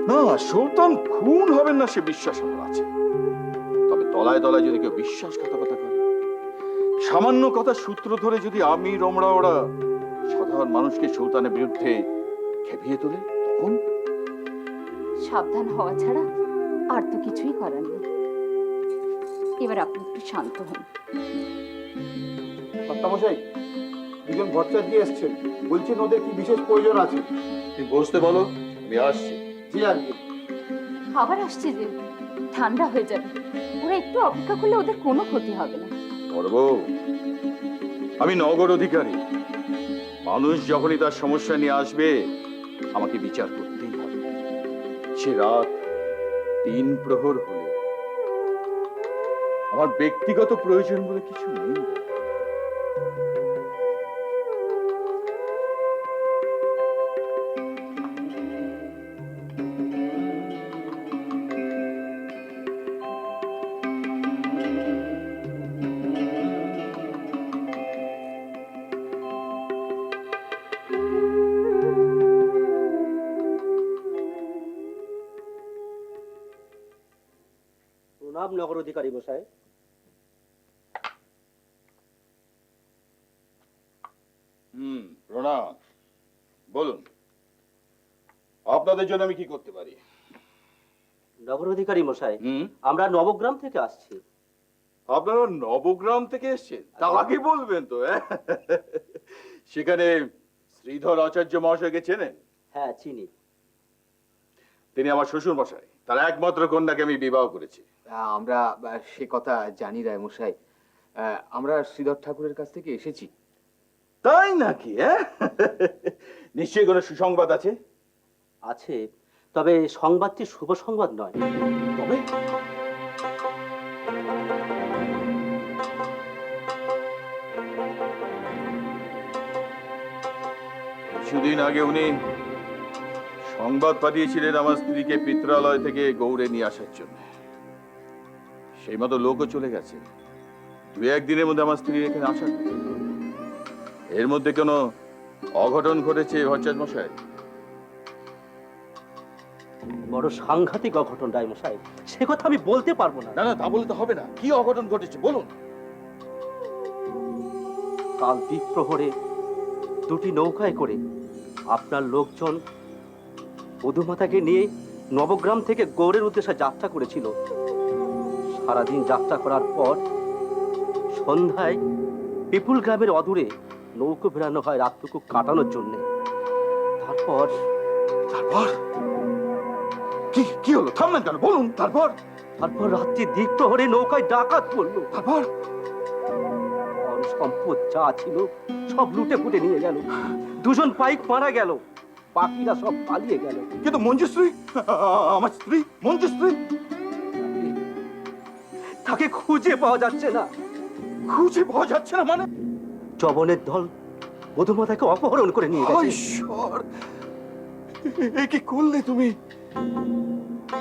না, সুলতান খুন হবেন না সে বিশ্বাস আমার আছে। তবে তলায় তলায় যদি কেউ বিশ্বাসঘাতকতা করে, সামান্য কথা সূত্র ধরে যদি আমি রমরা ওরা সাধারণ মানুষকে সুলতানের বিরুদ্ধে খেপিয়ে তোলে, তখন সাবধান হওয়া ছাড়া আর তো কিছুই করার নেই। এবার আপনি একটু শান্ত হন। কর্তামশাই, দুজন ভট্টাচ দিয়ে এসছেন, বলছেন ওদের কি বিশেষ প্রয়োজন আছে। তুমি বসতে বলো, আমি আসছি। জি আজকে খাবার আসছে যে, ঠান্ডা হয়ে যাবে। ওরা একটু অপেক্ষা করলে ওদের কোনো ক্ষতি হবে না। বড় বউ, আমি নগর অধিকারী। মানুষ যখনই তার সমস্যা নিয়ে আসবে, আমাকে বিচার করতেই হবে। সে রাত 3 প্রহর হলে আমার ব্যক্তিগত প্রয়োজন বলে কিছু নেই। প্রণাম নগর অধিকারী মশাই। প্রণাম। বলুন, আপনাদের জন্য আমি কি করতে পারি? নগর অধিকারী মশাই, আমরা নবগ্রাম থেকে আসছি। আপনারা নবগ্রাম থেকে এসেছেন? তা আগে বলবেন তো। সেখানে শ্রীধর আচার্য মহাশয়কে চেনেন? হ্যাঁ, চিনি। তিনি আমার শ্বশুর মশাই, তার একমাত্র কন্যাকে আমি বিবাহ করেছি। আমরা সে কথা জানি রায় মশাই। আমরা শ্রীধর ঠাকুরের কাছ থেকে এসেছি। তাই নাকি? নিশ্চয়ই কোনো সুসংবাদ আছে? আছে, তবে সংবাদটি শুভ সংবাদ নয়। তবে কিছুদিন আগে উনি সংবাদ পাঠিয়েছিলেন আমার স্ত্রীকে পিত্রালয় থেকে গৌড়ে নিয়ে আসার জন্য। সেই মতো লোকও চলে গেছে। 2-1 দিনের মধ্যে আমার স্ত্রী এখানে আসার কথা। এর মধ্যে কোনো অঘটন ঘটেছে ভট্টাচ মশাই? বড় সাংঘাতিক অঘটন রায় মশাই, সে কথা আমি বলতে পারবো না। না না, তা বলতে হবে না। কি অঘটন ঘটেছে বলুন। কাল দ্বীপ প্রহরে 2টি নৌকায় করে আপনার লোকজন বধূমাতাকে নিয়ে নবগ্রাম থেকে গৌড়ের উদ্দেশ্যে যাত্রা করেছিল। সারাদিন যাত্রা করার পর সন্ধ্যায় পিপুল গ্রামের অদূরে নৌকো ফেরানো হয় রাতটুকু কাটানোর জন্য। তারপর তারপর কি কি হলো? থামলেন কেন? বলুন। তারপর তারপর রাত্রি দ্বীপ প্রহরে নৌকায় ডাকাত পড়লো। তারপর ধন সম্পদ যা ছিল সব লুটে ফুটে নিয়ে গেল। 2জন পাইক মারা গেল, বাকিরা সব পালিয়ে গেল। কিন্তু মঞ্জুশ্রী, আমার স্ত্রী মঞ্জুশ্রী, তাকে খুঁজে পাওয়া যাচ্ছে না। খুঁজে পাওয়া যাচ্ছে না মানে? চবনের দল বধূমাতাকে অপহরণ করে নিয়ে গেছে। ঈশ্বর, এ কি করলে তুমি?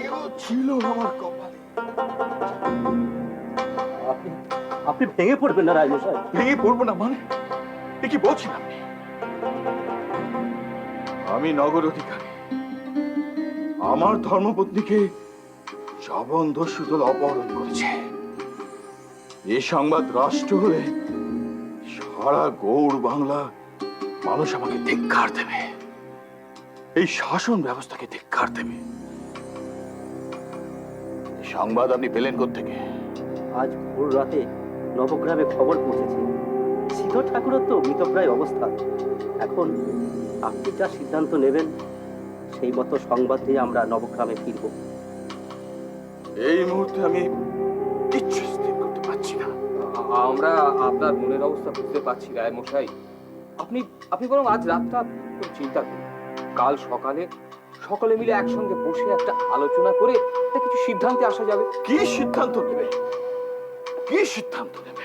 এও ছিল আমার কপালে। আপনি ভেঙে পড়বেন না রায় মশাই। ভেঙে পড়বো না মানে? এ কি বলছেন আপনি? আমি নগর অধিকারী। আমার ধর্মপত্নীকে চবন দস্যু দল অপহরণ করেছে। এ সংবাদ রাষ্ট্র হলে সারা গৌড় বাংলা মানুষ আমাকে ধিক্কার দেবে, এই শাসন ব্যবস্থাকে ধিক্কার দেবে। সংবাদ আপনি পেলেন কোত্থেকে? আজ ভোর রাতে নবগ্রামে খবর পৌঁছেছে। শ্রীধর ঠাকুরের তো মৃতপ্রায় অবস্থা। এখন আপনি যা সিদ্ধান্ত নেবেন সেই মতো সংবাদ দিয়ে আমরা নবগ্রামে ফিরব। এই মুহূর্তে আমি কিচ্ছু স্থির করতে পারছি না। আমরা আপনার মনের অবস্থা বুঝতে পারছি রায় মশাই। আপনি বরং আজ রাতটা চিন্তা করুন। কাল সকালে সকলে মিলে একসঙ্গে বসে একটা আলোচনা করে একটা কিছু সিদ্ধান্তে আসা যাবে। কি সিদ্ধান্ত নেবে? কি সিদ্ধান্ত নেবে?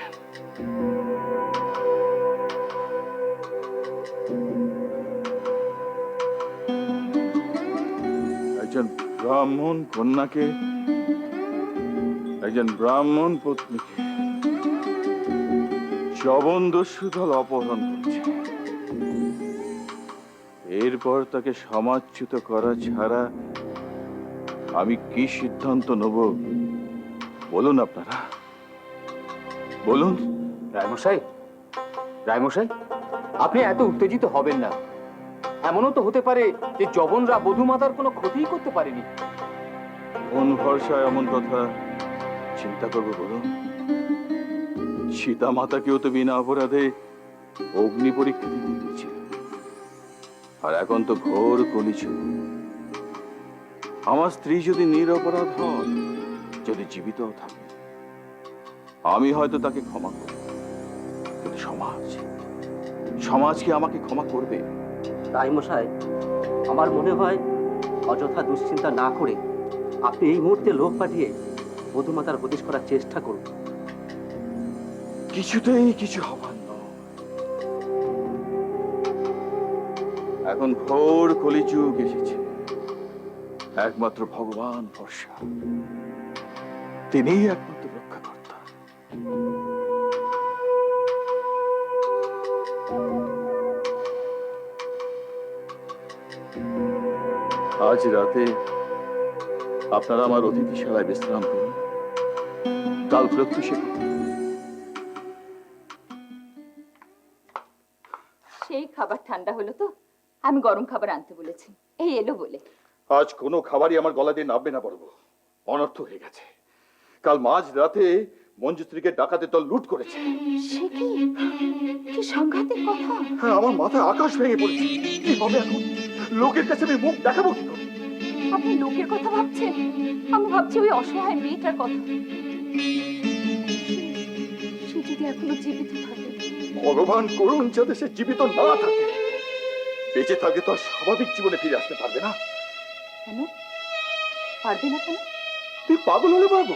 একজন ব্রাহ্মণ কন্যাকে, একজন ব্রাহ্মণ পত্নীকে চবন দস্যু দল অপহরণ করছে। এরপর তাকে সমাজচ্যুত করা ছাড়া আমি কি সিদ্ধান্ত নেব বলুন আপনারা, বলুন। রায়মশাই, রায়মশাই, আপনি এত উত্তেজিত হবেন না। এমনও তো হতে পারে যে জবনরা বধূমাতার কোনো ক্ষতিই করতে পারেনি। কোন ভরসায় এমন কথা চিন্তা করবো বলুন? সীতা মাতাকেও তো বিনা অপরাধে অগ্নি পরীক্ষা দিতে দিয়েছিল। আর এখন তো ঘোর কলিযুগ। আমার স্ত্রী যদি নিরপরাধ হন, যদি জীবিত থাকে, আমি হয়তো তাকে ক্ষমা করব, কিন্তু সমাজ কি আমাকে ক্ষমা করবে? রায়মশাই, আমার মনে হয় অযথা দুশ্চিন্তা না করে আপনি এই মুহূর্তে লোক পাঠিয়ে বধূমাতার হদিশ করার চেষ্টা করুন। কিছুতেই কিছু হবার নয়। এখন ঘোর কলিযুগ এসেছে। একমাত্র ভগবান ভরসা, তিনিই একমাত্র রক্ষাকর্তা। আজ রাতে আপনারা আমার অতিথিশালায় বিশ্রাম করুন। কাল প্রত্যুষে সেই খাবার ঠান্ডা হলো তো, আমি গরম খাবার আনতে বলেছি, এই এলো বলে। আজ কোনো খাবারই আমার গলা দিয়ে নামবে না বলবো। অনর্থ হয়ে গেছে। কাল মাঝ রাতে মঞ্জুশ্রীকে ডাকাতে দল লুট করেছে। সে কি, কি সাংঘাতিক কথা! হ্যাঁ, আমার মাথায় আকাশ ভেঙে পড়েছে। কি হবে এখন? লোকের কাছে আমি মুখ দেখাবো কি করে? আপনি লোকের কথা ভাবছেন, আমি ভাবছি ওই অসহায় মেয়েটার কথা। সে যদি এখনো জীবিত থাকে। ভগবান করুন যাতে সে জীবিত না থাকে। বেঁচে থাকে তো আর স্বাভাবিক জীবনে ফিরে আসতে পারবে না। কেন পারবে না? কেন? তুই পাগল হলে পারবো?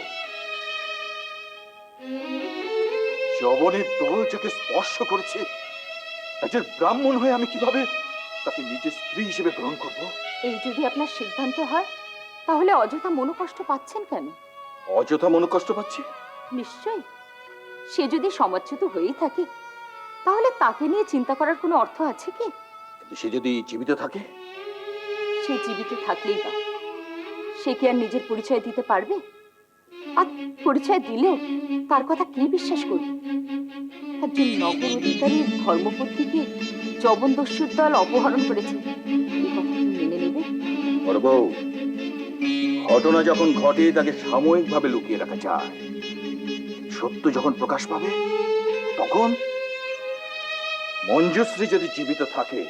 যবনের দোল যাকে স্পর্শ করেছে, একজন ব্রাহ্মণ হয়ে আমি কিভাবে তাকে নিজের স্ত্রী হিসেবে গ্রহণ করব? এই যদি আপনার সিদ্ধান্ত হয়, তাহলে অযথা মনোকষ্ট পাচ্ছেন কেন? অযথা মনোকষ্ট পাচ্ছি? নিশ্চয়ই। সে যদি সমাজচ্যুত হয়েই থাকে, তাহলে তাকে নিয়ে চিন্তা করার কোনো অর্থ আছে কি? কিন্তু সে যদি জীবিত থাকে? সে জীবিত থাকলেই বা সে কি আর নিজের পরিচয় দিতে পারবে? আর পরিচয় দিলেও তার কথা কে বিশ্বাস করবে? একজন নগর অধিকারীর ধর্মপত্নীকে জবনদস্যুর দল অপহরণ করেছে, এই কথা কি মেনে নেবে? বড় বউ, ঘটনা যখন ঘটে তাকে সাময়িকভাবে লুকিয়ে রাখা যায়। সত্য যখন প্রকাশ পাবে, তখন মঞ্জুশ্রী যদি জীবিত থাকে,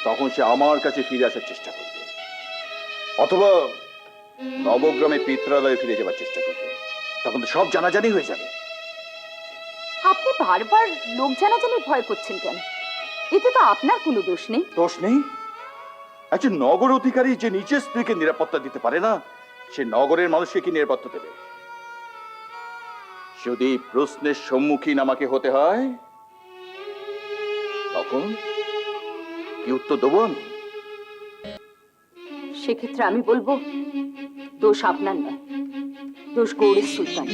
তখন সে আমার কাছে ফিরে আসার চেষ্টা করবে, অথবা নবগ্রামে পিত্রালয়ে ফিরে যাবার চেষ্টা করবে। তখন তো সব জানাজানি হয়ে যাবে। আপনি বারবার লোক জানাজানির ভয় করছেন কেন? এতে তো আপনার কোনো দোষ নেই। দোষ নেই? একজন নগর অধিকারী যে নিজের স্ত্রীকে নিরাপত্তা দিতে পারে না, সে নগরের মানুষকে কি নিরাপত্তা দেবে? যদি প্রশ্নের সম্মুখীন আমাকে হতে হয়, তখন কি উত্তর দেবো আমি? সেক্ষেত্রে আমি বলবো, দোষ আপনার নয়, দোষ গৌড়ের সুলতান।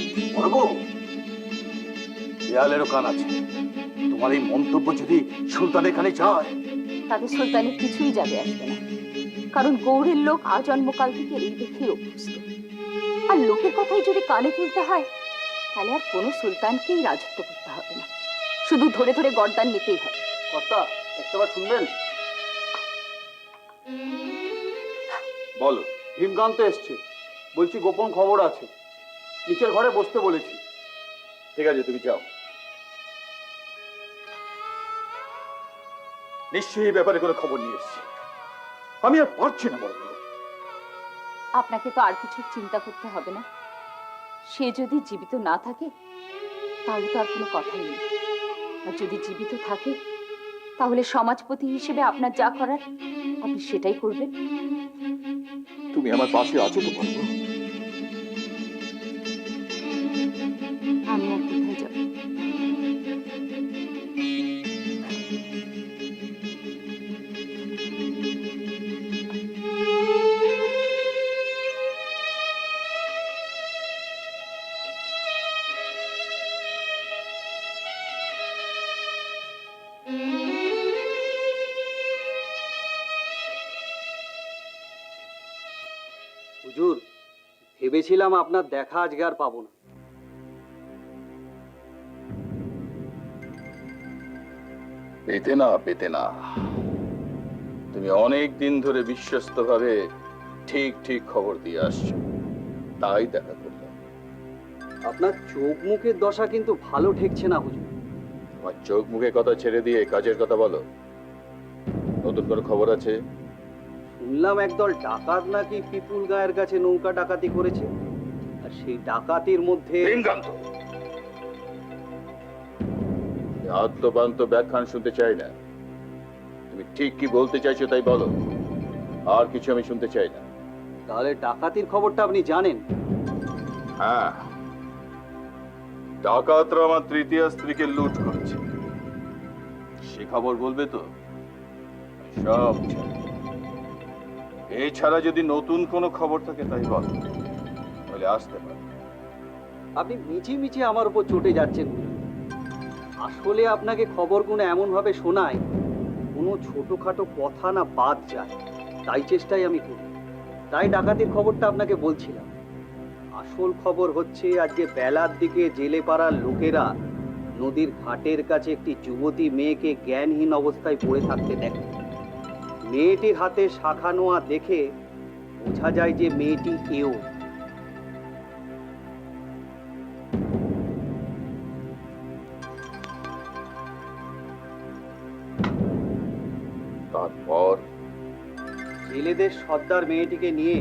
দেয়ালেরও কান আছে। তোমার এই মন্তব্য যদি সুলতানের কানে যায়, তাদের সুলতানের কিছুই যাবে আসবে না, কারণ গৌড়ের লোক আজন্মকাল থেকে এই দেখে অভ্যস্ত। আর লোকের কথাই যদি কানে তুলতে হয়, তাহলে আর কোনো সুলতানকেই রাজত্ব করতে হবে না, শুধু ধরে ধরে গর্দান নিতেই হবে। কর্তা, একটাবার শুনবেন? বলো। ভীমকান্ত এসছে, বলছি গোপন খবর আছে, নিচের ঘরে বসতে বলেছি। ঠিক আছে, তুমি যাও। নিশ্চয়ই এই ব্যাপারে কোনো খবর নিয়ে এসেছি। আমি আর পারছি না বলো। আপনাকে তো আর কিছু চিন্তা করতে হবে না। সে যদি জীবিত না থাকে, তাহলে তো আর কোনো কথাই নেই। আর যদি জীবিত থাকে, তাহলে সমাজপতি হিসেবে আপনার যা করার আপনি সেটাই করবেন। তুমি আমার পাশে আছো তো বলো। আমি আর কোথায় যাব? হুজুর, ভেবেছিলাম আপনার দেখা আজকে আর পাবো না। পেতে না তুমি অনেক দিন ধরে বিশ্বস্ত ভাবে ঠিক ঠিক খবর দিয়ে আসছো, তাই দেখা করলাম। আপনার চোখ মুখের দশা কিন্তু ভালো ঠেকছে না হুজুর। আমার চোখ মুখে কথা ছেড়ে দিয়ে কাজের কথা বলো। নতুন কোনো খবর আছে? শুনলাম একদল ডাকাত নাকি পিপুল গায়ের কাছে নৌকা ডাকাতি করেছে, আর সেই ডাকাতির মধ্যে লিঙ্গান্ত আত্মবান্ত ব্যাখ্যান শুনতে চাই না। তুমি ঠিক কি বলতে চাইছো তাই বলো, আর কিছু আমি শুনতে চাই না। তাহলে ডাকাতির খবরটা আপনি জানেন? হ্যাঁ, ডাকাতরা আমার তৃতীয় স্ত্রীকে লুট করেছে, সে খবর বলবে তো? সব জানি। এছাড়া যদি নতুন কোনো খবর থাকে তাই বল, তাহলে আসতে পারে। আপনি মিছি মিছি আমার উপর চটে যাচ্ছেন হুজুর। আসলে আপনাকে খবরগুলো এমন ভাবে শোনায় কোনো ছোটখাটো কথা না বাদ যায়, তাই চেষ্টাই আমি করি। তাই ডাকাতির খবরটা আপনাকে বলছিলাম। আসল খবর হচ্ছে আজকে বেলার দিকে জেলে পাড়ার লোকেরা নদীর ঘাটের কাছে একটি যুবতী মেয়েকে জ্ঞানহীন অবস্থায় পড়ে থাকতে দেখে। মেয়েটির হাতে শাখা নোয়া দেখে বোঝা যায় যে মেয়েটি এও। তারপর জেলেদের সর্দার মেয়েটিকে নিয়ে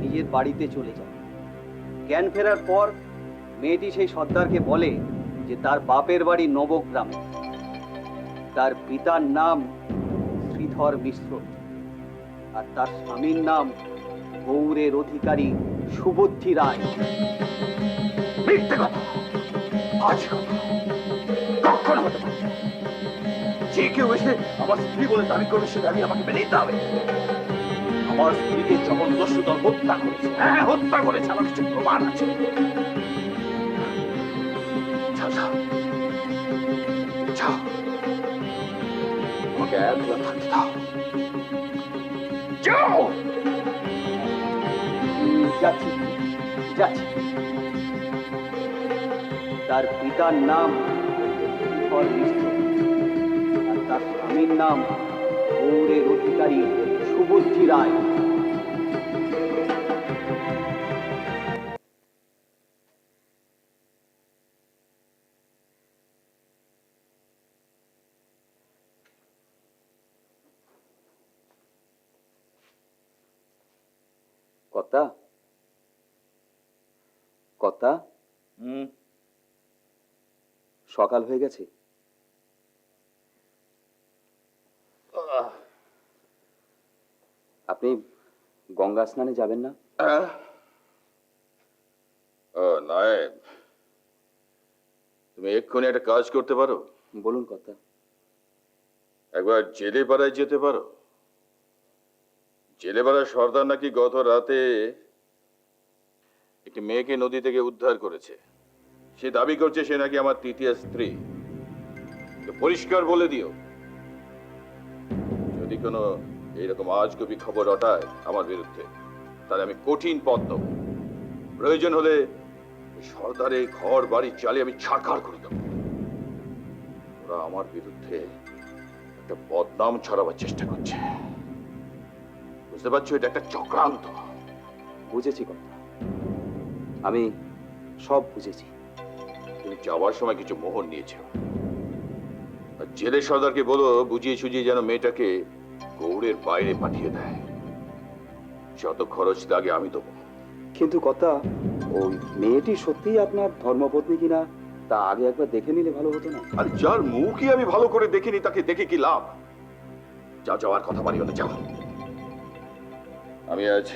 নিজের বাড়িতে চলে যায়। জ্ঞান ফেরার পর মেয়েটি সেই সর্দারকে বলে যে তার বাপের বাড়ি নবগ্রামে, তার পিতার নাম শ্রীধর মিশ্র, আর তার স্বামীর নাম গৌড়ের অধিকারী সুবুদ্ধি রায়। মিথ্যে কথা, আজে কথা, কখনো হতে পারে না। যে কেউ এসে আমার স্ত্রী বলে দাবি করবে সে দাবি আমাকে মেনে নিতে হবে। আমার স্ত্রীকে যখন দস্যুদল হত্যা করেছে, হ্যাঁ হত্যা করেছে, আমার কিছু প্রমাণ আছে। যাও, যাও, যাও, আমাকে একলা থাকতে দাও। যাও। যাচ্ছি যাচ্ছি। তার পিতার নাম শ্রীধর মিশ্র, আর তার স্বামীর নাম গৌড়ের অধিকারী সুবুদ্ধি রায়। কর্তা, কর্তা, সকাল হয়ে গেছে। আপনি গঙ্গা স্নানে যাবেন না? নয়, তুমি এক্ষুনি একটা কাজ করতে পারো। বলুন কর্তা। একবার জেলে পাড়ায় যেতে পারো। জেলে পাড়ার সর্দার নাকি গত রাতে একটি মেয়েকে নদী থেকে উদ্ধার করেছে। সে দাবি করছে সে নাকি আমার তৃতীয় স্ত্রী। তো পরিষ্কার বলে দিও, যদি কোনো এইরকম আজগুবি খবর রটায় আমার বিরুদ্ধে, তাহলে আমি কঠিন পথ নেব। প্রয়োজন হলে সর্দারের ঘর বাড়ি চালিয়ে আমি ছাড়খাড় করে দেব। ওরা আমার বিরুদ্ধে একটা বদনাম ছড়াবার চেষ্টা করছে। বুঝতে পারছো, এটা একটা চক্রান্ত। বুঝেছি কর্তা, আমি সব বুঝেছি। তুমি যাওয়ার সময় কিছু মোহর নিয়েছো। আর জেলে সর্দারকে বলো বুঝিয়ে সুঝিয়ে যেন মেয়েটাকে গৌড়ের বাইরে পাঠিয়ে দেয়। যত খরচ লাগে আমি দেবো। কিন্তু কর্তা, ওই মেয়েটি সত্যিই আপনার ধর্মপত্নী কিনা তা আগে একবার দেখে নিলে ভালো হতো না? আর যার মুখই আমি ভালো করে দেখিনি তাকে দেখে কি লাভ? যাও, যাওয়ার কথা বাড়িও না, যাও। আমি আজ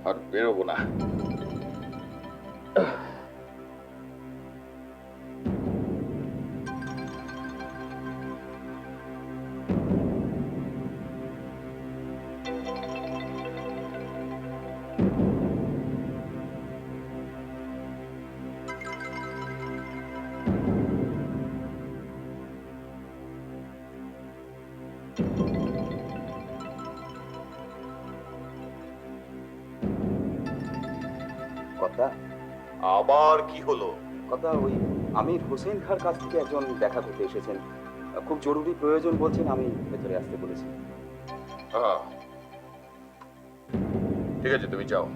আর বেরোবো না। কথা আবার কি হলো? কথা ওই আমির হোসেন খাঁর কাছ থেকে একজন দেখা করতে এসেছেন, খুব জরুরি প্রয়োজন বলছেন, আমি ভেতরে আসতে বলেছি। আহ, ঠিক আছে, তুমি যাও।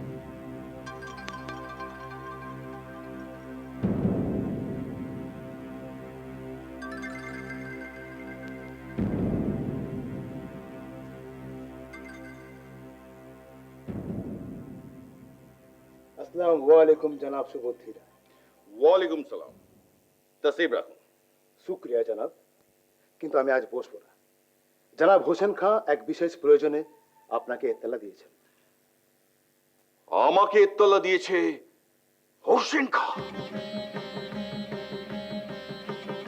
আসসালামু আলাইকুম জনাব সুবুদ্ধিরা। ওয়ালাইকুম সালাম। তসিব রাখুন। শুক্রিয়া জনাব, কিন্তু আমি আজ বসবো না। জনাব হোসেন খাঁ এক বিশেষ প্রয়োজনে আপনাকে এতলা দিয়েছেন। আমাকে এত্তলা দিয়েছে হোসেন খাঁ?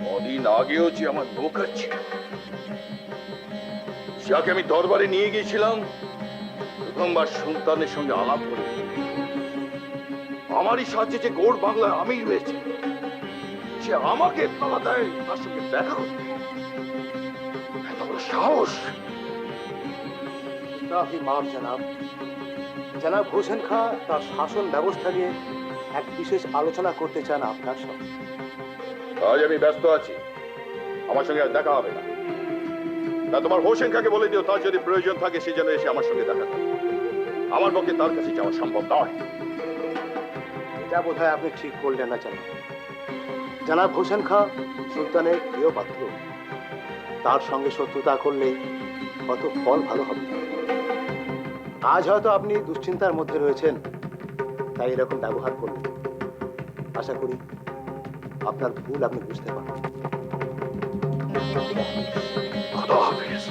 কদিন আগেও যে আমার নৌকার ছিল, যাকে আমি দরবারে নিয়ে গিয়েছিলাম প্রথমবার সন্তানের সঙ্গে আলাপ করে, আমারই সাহায্যে যে গৌড় বাংলায় আমির হয়েছে, সে আমাকে এত্তলা দেয় তার সঙ্গে দেখা করতে। এত বড় সাহস! কাফি মাফ জনাব। জনাব হোসেন খাঁ তার শাসন ব্যবস্থা নিয়ে এক বিশেষ আলোচনা করতে চান আপনার সঙ্গে। আজ আমি ব্যস্ত আছি, আমার সঙ্গে আর দেখা হবে না। তা তোমার হোসেন খাঁকে বলে দিও, তার যদি প্রয়োজন থাকে সে যেন এসে আমার সঙ্গে দেখা করে। আমার পক্ষে তার কাছে যাওয়া সম্ভব নয়। এটা বোধহয় আপনি ঠিক করলেন না জনাব। জনাব হোসেন খাঁ সুলতানের প্রিয় পাত্র, তার সঙ্গে শত্রুতা করলে কত ফল ভালো হবে না। আজ হয়তো আপনি দুশ্চিন্তার মধ্যে রয়েছেন, তাই এরকম ব্যবহার করলেন। আশা করি আপনার ভুল আপনি বুঝতে পারবেন। খোদা হাফেজ।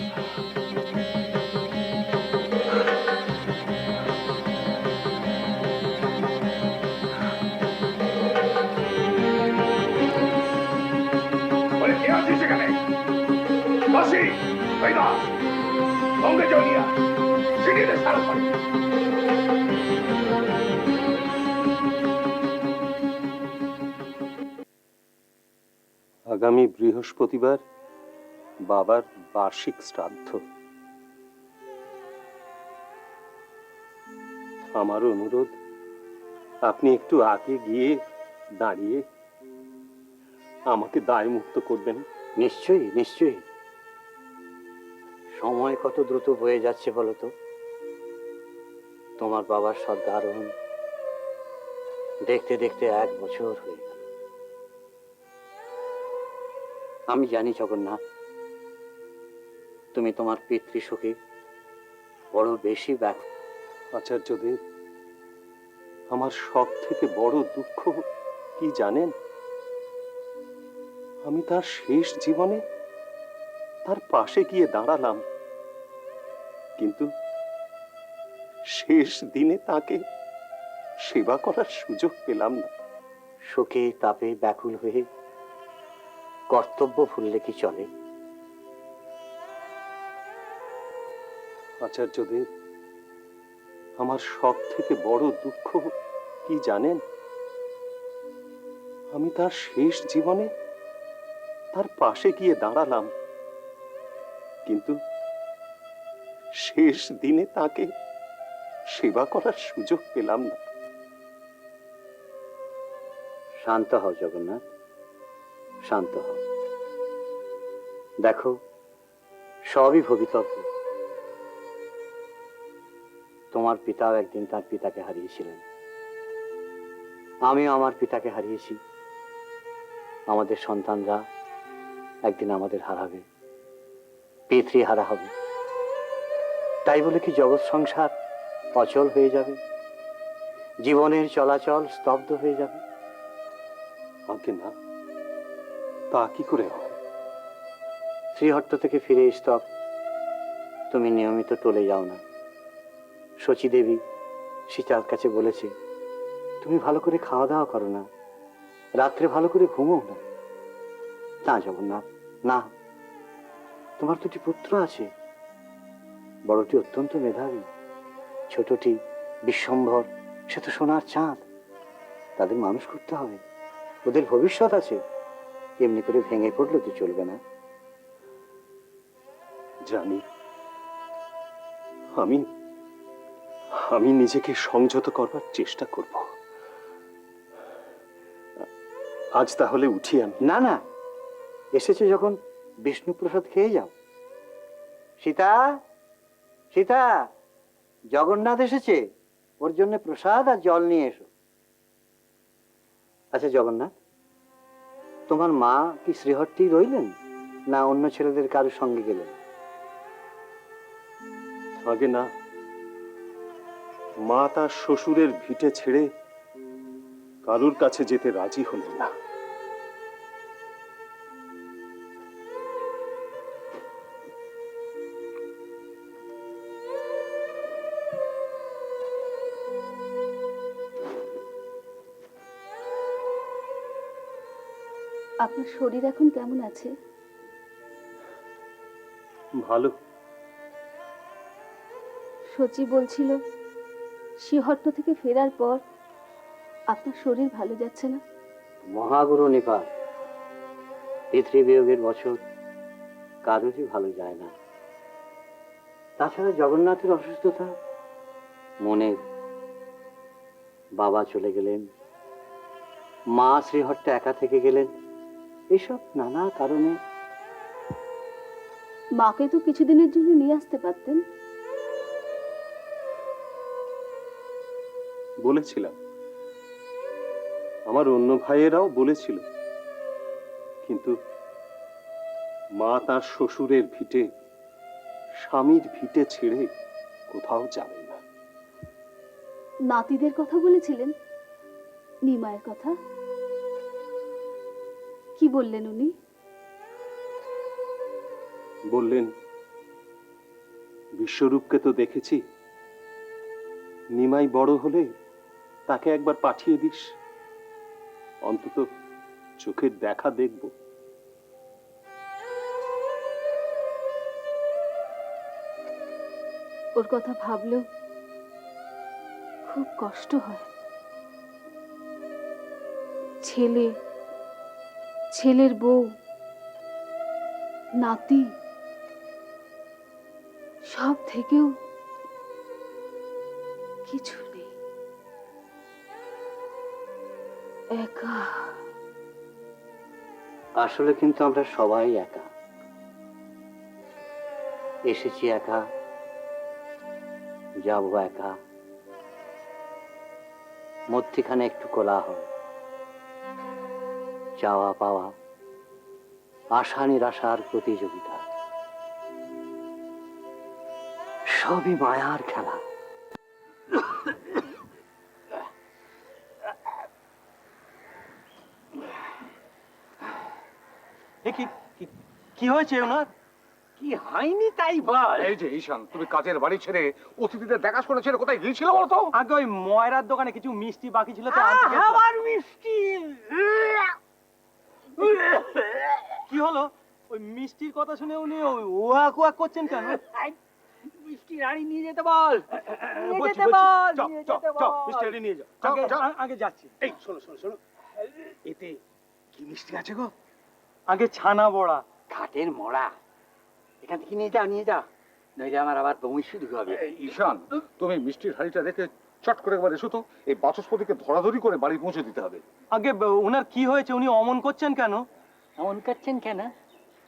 কে আছিস সেখানে? কাশি, ভাইদা, সঙ্গে জড়িয়া সিঁড়িতে সারা করে। আগামী বৃহস্পতিবার বাবার বার্ষিক শ্রাদ্ধ। আমার অনুরোধ, আপনি একটু আগে গিয়ে দাঁড়িয়ে আমাকে দায়মুক্ত করবেন। নিশ্চয়ই নিশ্চয়ই। সময় কত দ্রুত বয়ে যাচ্ছে বলো তো। তোমার বাবার সদ্গারণ দেখতে দেখতে 1 বছর হয়ে গেল। আমি জানি জগন্নাথ, তুমি তোমার পিতৃসুখে বড় বেশি ব্যাকুল। আচার্যদেব, আমার সব থেকে বড় দুঃখ কি জানেন? আমি তার শেষ জীবনে তার পাশে গিয়ে দাঁড়ালাম, কিন্তু শেষ দিনে তাকে সেবা করার সুযোগ পেলাম না। শোকে তাপে ব্যাকুল হয়ে কর্তব্য ভুললে কি চলে? আচার্যদেব, আমার সব থেকে বড় দুঃখ কি জানেন? আমি তার শেষ জীবনে তার পাশে গিয়ে দাঁড়ালাম, কিন্তু শেষ দিনে তাকে সেবা করার সুযোগ পেলাম না। শান্ত হও জগন্নাথ, শান্ত হও। দেখো, সবই ভবিতব্য। তোমার পিতাও একদিন তার পিতাকে হারিয়েছিলেন, আমিও আমার পিতাকে হারিয়েছি। আমাদের সন্তানরা একদিন আমাদের হারাবে, পিতৃ হারা হবে। তাই বলে কি জগৎ সংসার অচল হয়ে যাবে? জীবনের চলাচল স্তব্ধ হয়ে যাবে? আগে না, তা কি করে হয়? শ্রীহট্ট থেকে ফিরে স্তব তুমি নিয়মিত টলে যাও না। শচী দেবী সীতার কাছে বলেছে, তুমি ভালো করে খাওয়া দাওয়া করো না, রাত্রে ভালো করে ঘুমো না। না জগন্নাথ, না। তোমার 2টি পুত্র আছে, বড়টি অত্যন্ত মেধাবী, ছোটটি বিশ্বম্ভর, সে তো সোনার চাঁদ। তাদের মানুষ করতে হবে, ওদের ভবিষ্যৎ আছে। এমনি করে ভেঙে পড়লে তো চলবে না। জানি, আমি নিজেকে সংযত করবার চেষ্টা করব, আজ তাহলে উঠি আমি। না না, এসেছে যখন বিষ্ণুপ্রসাদ খেয়ে যাও। সীতা, সীতা, জগন্নাথ এসেছে, ওর জন্য প্রসাদ আর জল নিয়ে এসো। আচ্ছা জগন্নাথ, তোমার মা কি শ্রীহট্টেই রইলেন, না অন্য ছেলেদের কারোর সঙ্গে গেলেন? আগে না, মা তার শ্বশুরের ভিটে ছেড়ে কারুর কাছে যেতে রাজি হলেন না। আপনার শরীর এখন কেমন আছে? ভালো। সচি বলছিল শ্রীহট্ট থেকে ফেরার পর আপনার শরীর ভালো যাচ্ছে না। মহাগুরু নিপাত, পিতৃবিয়োগের বছর কারোরই ভালো যায় না। তাছাড়া জগন্নাথের অসুস্থতা মনের। বাবা চলে গেলেন, মা শ্রীহট্টে একা থেকে গেলেন, এসব নানা কারণে। মাকে তো কিছুদিনের জন্য নিয়ে আসতে পারতেন। বলেছিলাম, আমার অন্য ভাইয়েরাও বলেছিল, কিন্তু মা তার শ্বশুরের ভিটে, স্বামীর ভিটে ছেড়ে কোথাও যাবেন না। নাতিদের কথা বলেছিলেন, নিমায়ের কথা কি বললেন উনি? বললেন, বিশ্বরূপকে তো দেখেছি, নিমাই বড় হলে তাকে একবার পাঠিয়ে দিস, অন্তত চোখের দেখা দেখব। ওর কথা ভাবলেও খুব কষ্ট হয়। ছেলে, ছেলের বউ, নাতি, সব থেকেও কিছু নেই, একা। আসলে কিন্তু আমরা সবাই একা, এসেছি একা, যাব একা, মধ্যখানে একটু কোলাহল, চাওয়া পাওয়া, আশা নিরাশার প্রতিযোগিতা, সবই মায়ার খেলা। কি হয়েছে ওনার? কি হয়নি তাই বল। এই যে ঈশান, তুমি কাজের বাড়ি ছেড়ে অতিথিদের দেখাশোনা ছেড়ে কোথায় গিয়েছিল বলতো? আগে ওই ময়রার দোকানে কিছু মিষ্টি বাকি ছিল তো আনতে গেছিলাম। আমার মিষ্টি। কি হলো? ওই মিষ্টির কথা শুনে উনি ওয়াক ওয়াক করছেন কেন? মিষ্টি রানী নিয়ে যেতে বল। বলছি, মিষ্টি এনে নিয়ে যাও। আগে যাচ্ছি। এই শোনো শোনো শোনো, এতে কি মিষ্টি আছে গো? আগে ছানা বড়া। ঘাটের মরা। এখান থেকে নিয়ে যাও, নিয়ে যাও, নইলে আমার আবার বমি শুরু হবে। ঈশান, তুমি মিষ্টির হাড়িটা রেখে চট করে একবার এসো তো, এই বাচস্পতিকে ধরাধরি করে বাড়ি পৌঁছে দিতে হবে। আগে ওনার কি হয়েছে? উনি অমন করছেন কেন? এমন করছেন কেন?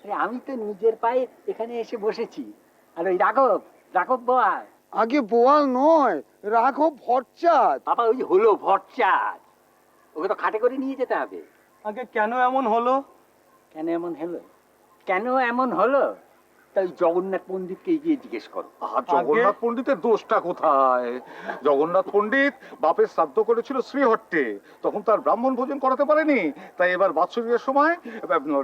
আরে আমি তো নিজের পায়ে এখানে এসে বসেছি, আর ওই রাঘব, রাঘব বোয়াল। আগে বোয়াল নয়, রাঘব ভট্টাচার্য। বাবা ওই হলো ভট্টাচার্য, ওকে তো খাটে করে নিয়ে যেতে হবে। আগে কেন এমন হলো? কেন এমন হলো? কেন এমন হলো তাই জগন্নাথ পণ্ডিতকে গিয়ে জিজ্ঞেস করো। আর জগন্নাথ পণ্ডিতের দোষটা কোথায়? জগন্নাথ পণ্ডিত বাপের শ্রাদ্ধ করেছিল শ্রীহট্টে, তখন তার ব্রাহ্মণ ভোজন করাতে পারেনি, তাই এবার বাৎসরিকের সময়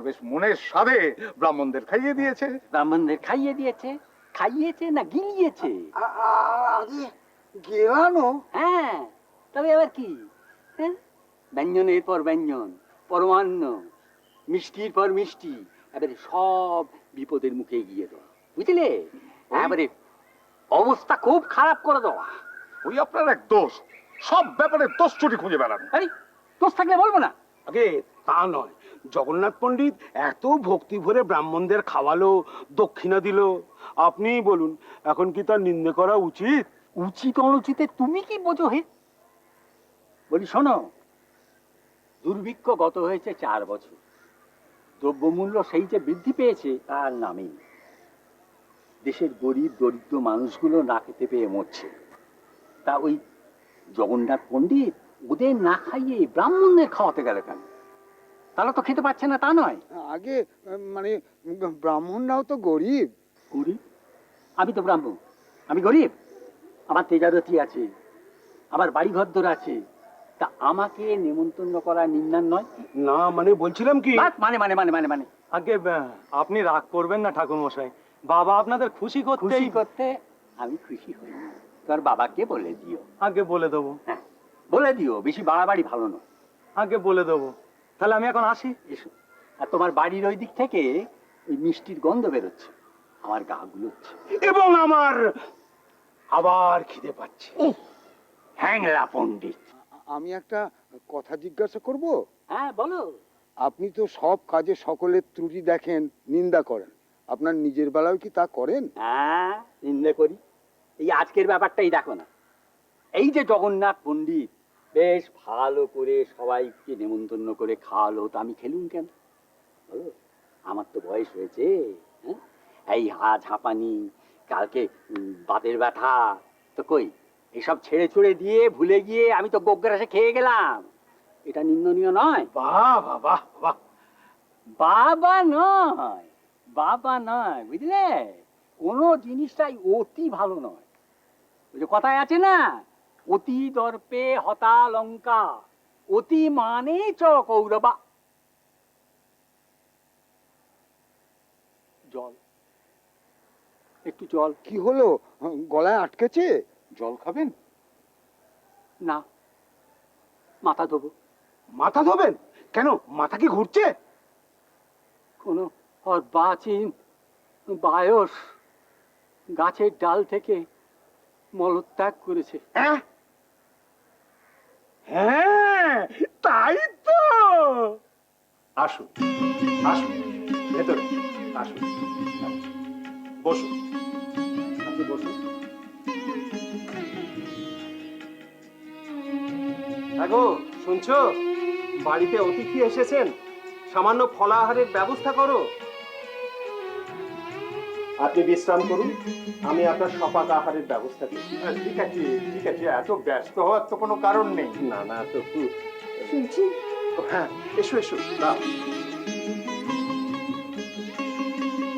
বেশ মনের স্বাদে ব্রাহ্মণদের খাইয়ে দিয়েছে। ব্রাহ্মণদের খাইয়ে দিয়েছে? খাইয়েছে না গিলিয়েছে? আগে গেলানো। হ্যাঁ, তবে আবার কি? হ্যাঁ, ব্যঞ্জনের পর ব্যঞ্জন, পরমান্ন, মিষ্টির পর মিষ্টি, এবারে সব বিপদের মুখে এগিয়ে দেওয়া, বুঝলে? এবারে অবস্থা খুব খারাপ করে দেওয়া। ওই আপনার এক দোষ, সব ব্যাপারে দোষ চুরি খুঁজে বেড়ানো। আরে দোষ থাকলে বলবো না? আগে তা নয়, জগন্নাথ পণ্ডিত এত ভক্তি ভরে ব্রাহ্মণদের খাওয়ালো, দক্ষিণা দিল, আপনিই বলুন এখন কি তার নিন্দে করা উচিত? উচিত অনুচিতে তুমি কি বোঝো হে? বলি শোনো, দুর্ভিক্ষ গত হয়েছে 4 বছর, দ্রব্যমূল্য সেই যে বৃদ্ধি পেয়েছে তার নামেই নেই। দেশের গরিব দরিদ্র মানুষগুলো না খেতে পেয়ে মরছে। তা ওই জগন্নাথ পণ্ডিত ওদের না খাইয়ে ব্রাহ্মণদের খাওয়াতে গেল কেন? তারা তো খেতে পাচ্ছে না তা নয়। আগে মানে ব্রাহ্মণরাও তো গরিব। গরিব? আমি তো ব্রাহ্মণ, আমি গরিব? আমার তেজারতি আছে, আমার বাড়ি ঘরদোর আছে, তা আমাকে নেমন্তন্ন করা নিন্দার নয়? না মানে বলছিলাম কি, বাস, মানে মানে মানে মানে মানে আগে আপনি রাগ করবেন না ঠাকুর মশাই, বাবা আপনাদের খুশি খুশি করতে আমি খুশি হই। তোর বাবাকে বলে দিও। আগে বলে দেবো। হ্যাঁ, বলে দিও, বেশি বাড়াবাড়ি ভালো নয়। আগে বলে দেবো। তাহলে আমি এখন আসি। এসো। আর তোমার বাড়ির ওই দিক থেকে ওই মিষ্টির গন্ধ বেরোচ্ছে, আমার গা গুলোচ্ছে। এবং আমার আবার খিদে পাচ্ছে। হ্যাংলা পণ্ডিত। আমি একটা কথা জিজ্ঞাসা করব? হ্যাঁ বলো। আপনি তো সব কাজে সকলের ত্রুটি দেখেন, নিন্দা করেন, আপনার নিজের বেলাও কি তা করেন? হ্যাঁ, নিন্দে করি। এই আজকের ব্যাপারটাই দেখো না, এই যে জগন্নাথ পণ্ডিত বেশ ভালো করে সবাইকে নেমন্তন্ন করে খাওয়ালো, তো আমি খেলুম কেন বলো? আমার তো বয়স হয়েছে। হ্যাঁ, এই ঝাঁপানি, কালকে বাতের ব্যথা, তো কই এসব ছেড়ে ছুড়ে দিয়ে ভুলে গিয়ে আমি তো গোগ্রাসে খেয়ে গেলাম। এটা নিন্দনীয় নয়? বাহ বাহ বাহ বাহ। বাবা নয়, বাবা নয়, বুঝলে? কোনো জিনিসটাই অতি ভালো নয়। ওই যে কথায় আছে না, অতি দর্পে হতা লঙ্কা, অতি মানে চ কৌরবা। জল, একটু জল। কি হলো, গলায় আটকেছে? জল খাবেন? না, মাথা ধোবো। মাথা ধোবেন কেন? মাথা কি ঘুরছে? কোনো অর্বাচীন বায়স গাছের ডাল থেকে মলত্যাগ করেছে। হ্যাঁ হ্যাঁ, তাই তো। আসুন আসুন, ভেতরে আসুন, বসুন। আপনি বসুন। আগো শুনছো, বাড়িতে অতিথি এসেছেন, সামান্য ফলাহারের ব্যবস্থা করো। আপনি বিশ্রাম করুন, আমি আপনার সপাক আহারের ব্যবস্থা করি। ঠিক আছে ঠিক আছে, এত ব্যস্ত হওয়ার তো কোনো কারণ নেই। না না তো শুনছি হ্যাঁ, এসো এসো। না,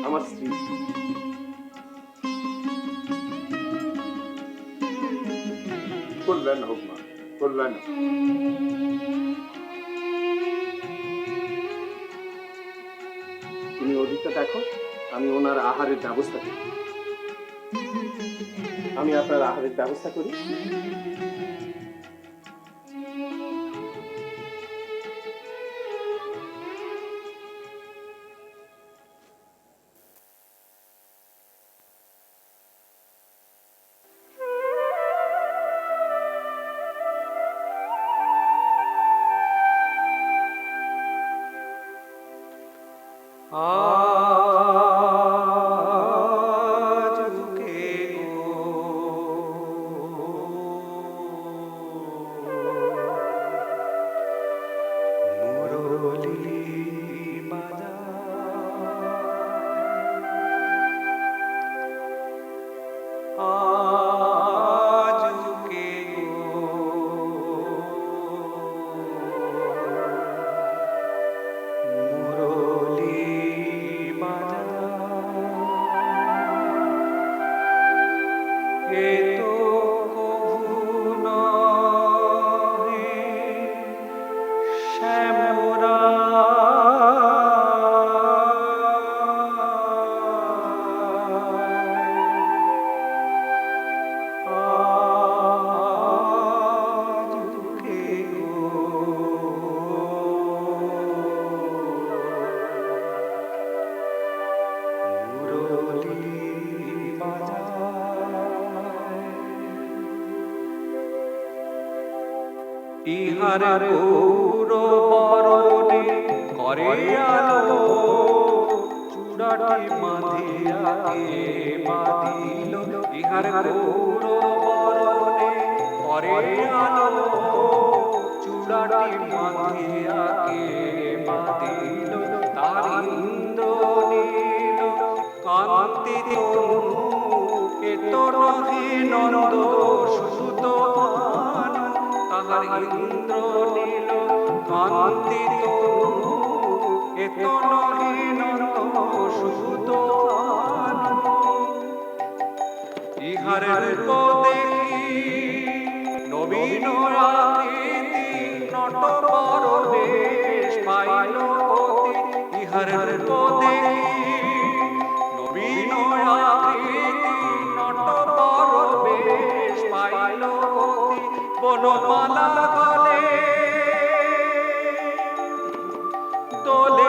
আমার স্ত্রী। কল্যাণ হোক মা, কল্যাণ হোক। তুমি ওদিকটা দেখো, আমি ওনার আহারের ব্যবস্থা করি। আমি আপনার আহারের ব্যবস্থা করি। ইহার গৌর বরণে করে আলো চূড়াটি মাধিয়াকে বাঁধিল। ইহার গৌর বরণে করে আলো চূড়াটি মাধিয়া কে বাঁধিল তার ইন্দ্র নীল কান্তি তনু এত নহে নন্দ সুত তাহার ইন্দ্র নীল কান্তি তনু এত নহে নন্দ সুত ইহার রূপ দেখি নবীন আকৃতি নটবর বেশ পাইল অতি ইহার রূপ দেখি নবীন আকৃতি নটবর বেশ পাইল অতি বনমালা গলে দোলে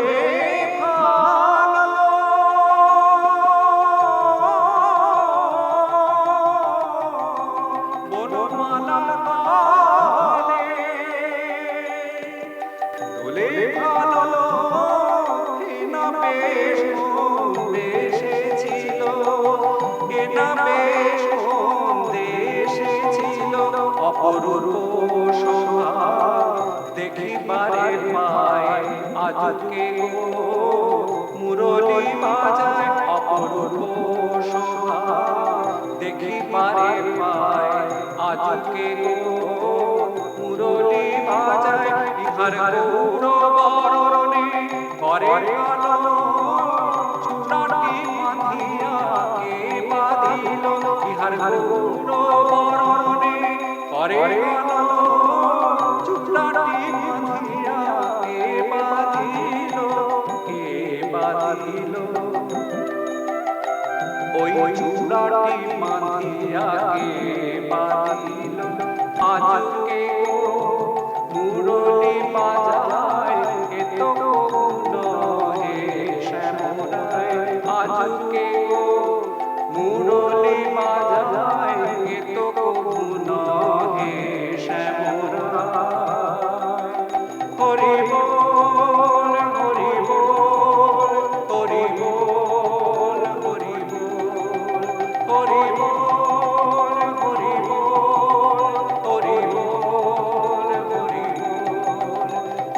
অপরূপ শোভা দেখিবারে পায় আজকে মুরলী বাজায় অপরূপ শোভা দেখিবারে পায় আজকে মুরলী বাজায় ইহার গৌর বরণে করে আলো চুনাটি বাঁধিয়া কে বাঁধিল ইহার গৌর বরণে করে আলো চুনাটি বাঁধিয়া কে বাঁধিল কে বাঁধিল ওই চুনাটি বাঁধিয়া কে বাঁধিল আজকে মুরলী বাজায় এত গুণ হে শ্যামরায় আজকে মুরলী বাজায় এত গুণ হে শ্যামরায় হরি বল হরি বল হরি বল হরি বল হরি বল হরি বল হরি বল হরি বল হরি বল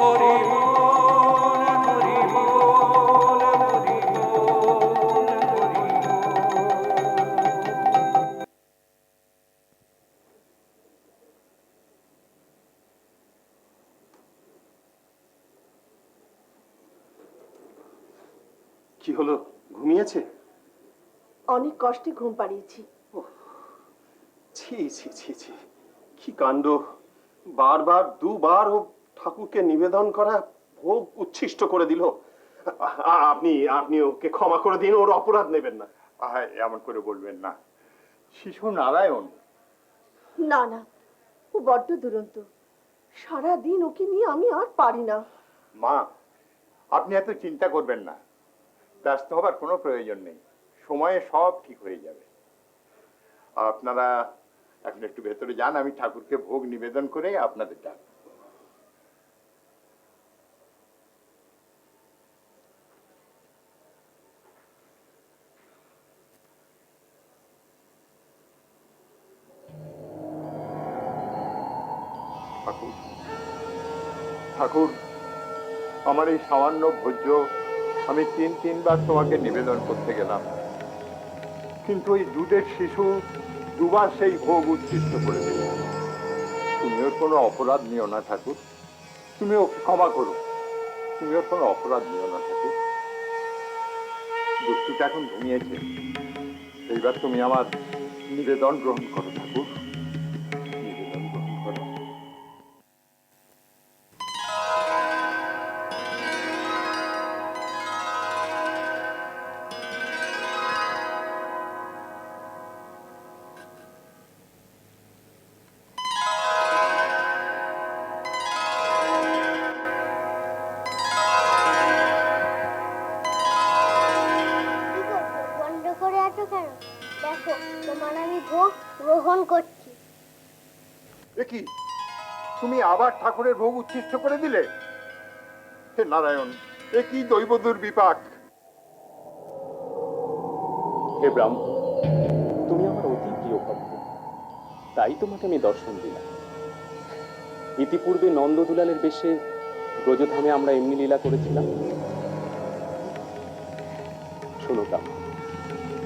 হরি বল হরি বল হরি বল। কি হলো, ঘুমিয়েছে? অনেক কষ্টে ঘুম পাড়িয়েছি। ছি ছি ছি ছি, কি কাণ্ড! বারবার দুবার ও ঠাকুরকে নিবেদন করা ভোগ উচ্ছিষ্ট করে দিল। আপনি ওকে ক্ষমা করে দিন, ওর অপরাধ নেবেন না। এমন করে বলবেন না, শিশু নারায়ণ। না না, ও বড্ড দুরন্ত। সারাদিন ওকে নিয়ে আমি আর পারি না। মা, আপনি এত চিন্তা করবেন না, ব্যস্ত হবার কোনো প্রয়োজন নেই, সময়ে সব ঠিক হয়ে যাবে। আপনারা এখন একটু ভেতরে যান, আমি ঠাকুরকে ভোগ নিবেদন করে আপনাদের ডাক। ঠাকুর ঠাকুর, আমার এই সামান্য ভোজ্য আমি তিনবার তোমাকে নিবেদন করতে গেলাম, কিন্তু ওই দুধের শিশু দুবার সেই ভোগ উচ্ছিষ্ট করে দিল। তুমি ওর কোনো অপরাধ নিও না ঠাকুর, তুমি ওকে ক্ষমা করো, তুমি ওর কোনো অপরাধ নিও না ঠাকুর। দুষ্টুটা এখন ঘুমিয়েছে, এইবার তুমি আমার নিবেদন গ্রহণ করো ঠাকুর, নিবেদন গ্রহণ করো। বন্ধ করে আছো কেন? দেখো তোমার আমি ভোগ গ্রহণ করছি। এ কি, তুমি আবার ঠাকুরের ভোগ উচ্ছিষ্ট করে দিলে? হে নারায়ণ, এ কি দৈব দুর্বিপাক! হে ব্রাহ্মণ, তুমি আমার অতি প্রিয় ভক্ত, তাই তোমাকে আমি দর্শন দিলাম। ইতিপূর্বে নন্দদুলালের বেশে ব্রজধামে আমরা এমনি লীলা করেছিলাম। শোনো ব্রাহ্মণ,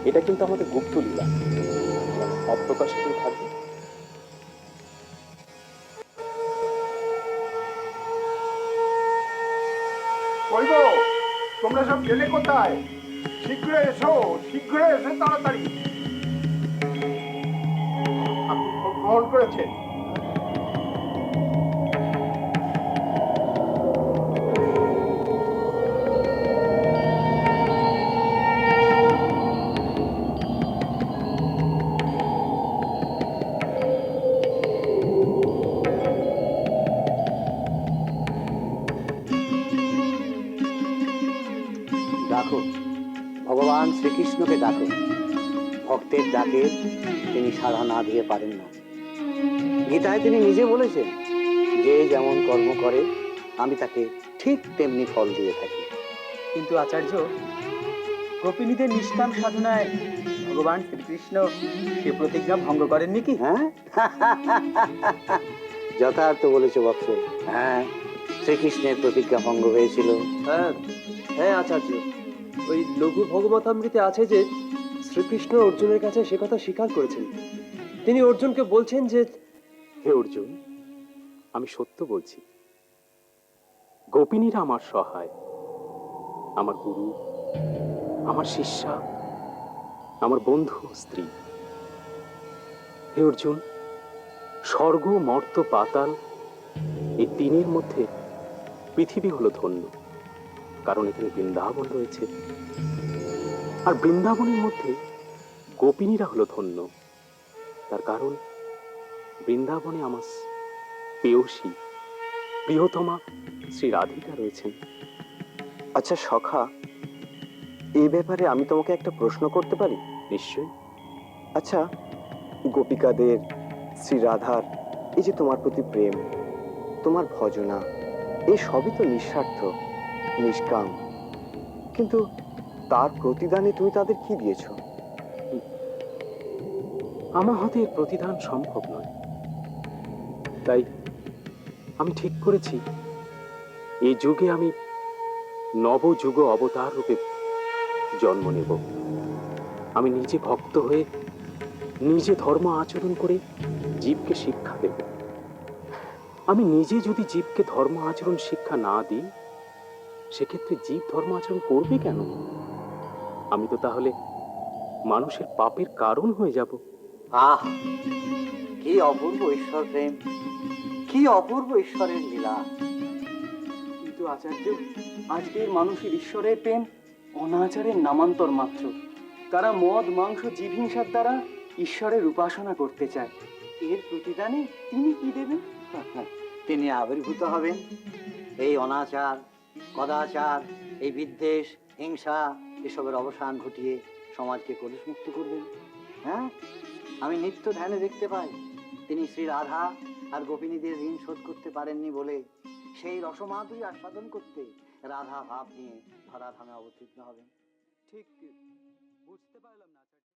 এটা কিন্তু আমাদের গুপ্ত লীলা, অপ্রকাশিত থাকবে। কই গো, তোমরা সব গেলে কোথায়? শীঘ্র এসো, শীঘ্র এসে তাড়াতাড়ি। আপনি গ্রহণ করেছেন? ডাকো, ভগবান শ্রীকৃষ্ণকে ডাকো। ভক্তের ডাকে তিনি সাড়া না দিয়ে পারেন না। গীতায় তিনি নিজে বলেছেন, যে যেমন কর্ম করে আমি তাকে ঠিক তেমনি ফল দিয়ে থাকি। কিন্তু আচার্য, গোপিনীদের নিষ্কাম সাধনায় ভগবান শ্রীকৃষ্ণ সে প্রতিজ্ঞা ভঙ্গ করেননি কি? হ্যাঁ, যথার্থ বলেছ বৎস। হ্যাঁ, শ্রীকৃষ্ণের প্রতিজ্ঞা ভঙ্গ হয়েছিল। হ্যাঁ হ্যাঁ আচার্য, ওই লঘু ভগবতামৃতে আছে যে শ্রীকৃষ্ণ অর্জুনের কাছে সে কথা স্বীকার করেছেন। তিনি অর্জুনকে বলছেন যে, হে অর্জুন, আমি সত্য বলছি, গোপিনীরা আমার সহায়, আমার গুরু, আমার শিষ্যা, আমার বন্ধু, স্ত্রী। হে অর্জুন, স্বর্গ, মর্ত, পাতাল এই তিনের মধ্যে পৃথিবী হলো ধন্য, কারণ এখানে বৃন্দাবন রয়েছে। আর বৃন্দাবনের মধ্যে গোপিনীরা হলো ধন্য, তার কারণ বৃন্দাবনে আমার প্রেয়সী, প্রিয়তমা শ্রী রাধিকা রয়েছেন। আচ্ছা সখা, এই ব্যাপারে আমি তোমাকে একটা প্রশ্ন করতে পারি? নিশ্চয়ই। আচ্ছা, গোপিকাদের, শ্রী রাধার এই যে তোমার প্রতি প্রেম, তোমার ভজনা, এই সবই তো নিঃস্বার্থ, নিষ্কাম, কিন্তু তার প্রতিদানে তুমি তাদের কি দিয়েছ? আমার হাতে এর প্রতিদান সম্ভব নয়, তাই আমি ঠিক করেছি এই যুগে আমি নবযুগ অবতার রূপে জন্ম নেব। আমি নিজে ভক্ত হয়ে নিজে ধর্ম আচরণ করে জীবকে শিক্ষা দেব। আমি নিজে যদি জীবকে ধর্ম আচরণ শিক্ষা না দিই, সেক্ষেত্রে জীব ধর্ম আচরণ করবে কেন? আমি তো তাহলে মানুষের পাপের কারণ হয়ে যাব। আহ, কি অপূর্ব ঈশ্বর প্রেম, কি অপূর্ব ঈশ্বরের লীলা। কিন্তু আচার্য, আজকের মানুষের ঈশ্বরের প্রেম অনাচারের নামান্তর মাত্র। তারা মদ, মাংস, জীবহিংসার দ্বারা ঈশ্বরের উপাসনা করতে চায়। এর প্রতিদানে তিনি কি দেবেন? তিনি আবির্ভূত হবেন, এই অনাচার, কদাচার, এই বিদ্বেষ, হিংসা এসবের অবসান ঘটিয়ে সমাজকে কলুষমুক্ত করবেন। হ্যাঁ, আমি নিত্য ধ্যানে দেখতে পাই তিনি শ্রী রাধা আর গোপিনীদের ঋণ শোধ করতে পারেননি বলে সেই রসমাধুরী আস্বাদন করতে রাধা ভাব নিয়ে ধরাধামে অবতীর্ণ হবেন। ঠিক বুঝতে পারলাম না।